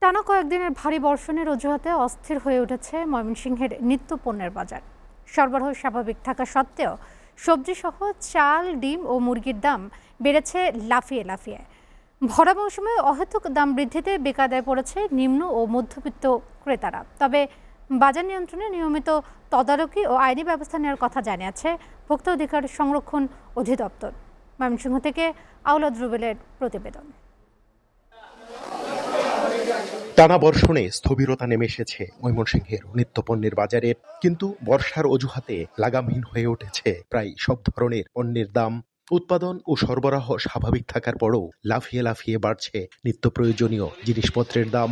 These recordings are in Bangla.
টানা কয়েকদিনের ভারী বর্ষণের অজুহাতে অস্থির হয়ে উঠেছে ময়মনসিংহের নিত্যপণ্যের বাজার। সরবরাহ স্বাভাবিক থাকা সত্ত্বেও সবজিসহ চাল, ডিম ও মুরগির দাম বেড়েছে লাফিয়ে লাফিয়ে। ভরা মৌসুমে অহেতুক দাম বৃদ্ধিতে বেকায়দায় পড়েছে নিম্ন ও মধ্যবিত্ত ক্রেতারা। তবে বাজার নিয়ন্ত্রণে নিয়মিত তদারকি ও আইনি ব্যবস্থা নেওয়ার কথা জানিয়েছে ভোক্তা অধিকার সংরক্ষণ অধিদপ্তর। ময়মনসিংহ থেকে আওলাদ রুবেলের প্রতিবেদন। টানা বর্ষণে স্থবিরতা নেমে এসেছে ময়মনসিংহের নিত্যপণ্যের বাজারে, কিন্তু বর্ষার অজুহাতে লাগামহীন হয়ে উঠেছে প্রায় সব ধরনের পণ্যের দাম। উৎপাদন ও সরবরাহ স্বাভাবিক থাকার পরও লাফিয়ে লাফিয়ে বাড়ছে নিত্য প্রয়োজনীয় জিনিসপত্রের দাম।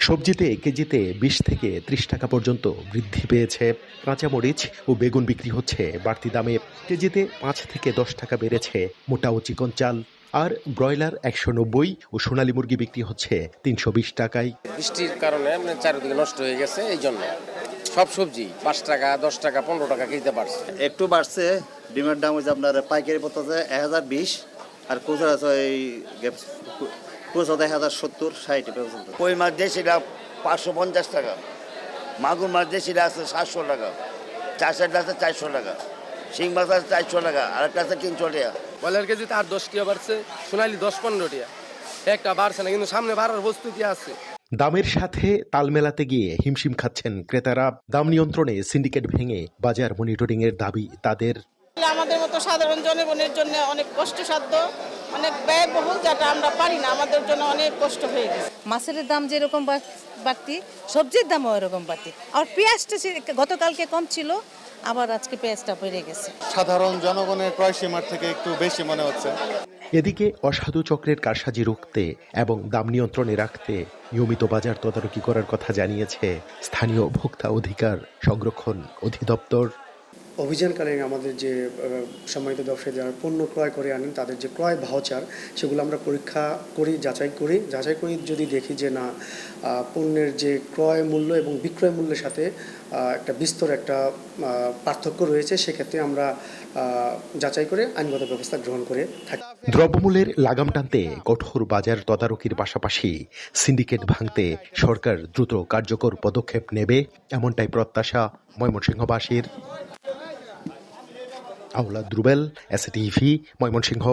সবজিতে কেজিতে 20 থেকে 30 টাকা পর্যন্ত বৃদ্ধি পেয়েছে। কাঁচামরিচ ও বেগুন বিক্রি হচ্ছে বাড়তি দামে। কেজিতে 5 থেকে 10 টাকা বেড়েছে মোটা ও চিকন চাল। আর ব্রয়লার 190 ও সোনালী মুরগি বিক্রি হচ্ছে 320 টাকায়। বৃষ্টির কারণে চারিদিকে নষ্ট হয়ে গেছে, এই জন্য সব সবজি 5 টাকা, 10 টাকা, 15 টাকা কেজিতে বাড়ছে। একটু বাড়ছে। ডিমের দাম হচ্ছে আপনার পাইকারি পড়তেছে 1020, আর খুচরা আছে এই খুচরা 1070, 60 পর্যন্ত। কই মাছ দেশিটা 550 টাকা, মাগুর মাছ দেশিটা আছে 700 টাকা, চাষেরটা আছে 400 টাকা, শিং মাছ আছে 400 টাকা, আর একটা আছে 300 টাকা। ব্রয়লার কেজিতে 8-10 টাকা বাড়ছে, সোনালি 10-15 টাকা, একটা বাড়ছে না, কিন্তু সামনে বাড়ার প্রস্তুতি আছে। দামের সাথে তাল মেলাতে গিয়ে হিমশিম খাচ্ছেন ক্রেতারা। দাম নিয়ন্ত্রণে সিন্ডিকেট ভেঙে বাজার মনিটরিং এর দাবি তাদের। আমাদের মতো সাধারণ জনগণের জন্য অনেক কষ্টসাধ্য, অনেক ব্যয়বহুল, যেটা আমরা পারি না, আমাদের জন্য অনেক কষ্ট হয়ে গেছে। মাছের দাম যেরকম বাড়তি, সবজির দামও এরকম বাড়তি। আর পেঁয়াজটা গতকালকে কম ছিল, আবার আজকে পেঁয়াজটা বেড়ে গেছে। সাধারণ জনগণের ক্রয় সীমার থেকে একটু বেশি মনে হচ্ছে। এদিকে অসাধু চক্রের কারসাজি রুখতে এবং দাম নিয়ন্ত্রণে রাখতে নিয়মিত বাজার তদারকি করার কথা জানিয়েছে স্থানীয় ভোক্তা অধিকার সংরক্ষণ অধিদপ্তর। অভিযানকালে আমাদের যে সম্মানিত ব্যবসায়ী যারা পণ্য ক্রয় করে আনেন, তাদের যে ক্রয় ভাউচার, সেগুলো আমরা পরীক্ষা করি, যাচাই করি। যদি দেখি যে না, পণ্যের যে ক্রয় মূল্য এবং বিক্রয় মূল্যের সাথে একটা বিস্তর একটা পার্থক্য রয়েছে, সেক্ষেত্রে আমরা যাচাই করে আইনগত ব্যবস্থা গ্রহণ করে থাকি। দ্রব্যমূল্যের লাগাম টানতে কঠোর বাজার তদারকির পাশাপাশি সিন্ডিকেট ভাঙতে সরকার দ্রুত কার্যকর পদক্ষেপ নেবে, এমনটাই প্রত্যাশা ময়মনসিংহবাসীর। আওলাদ রুবেল, এসটিভি, ময়মনসিংহ।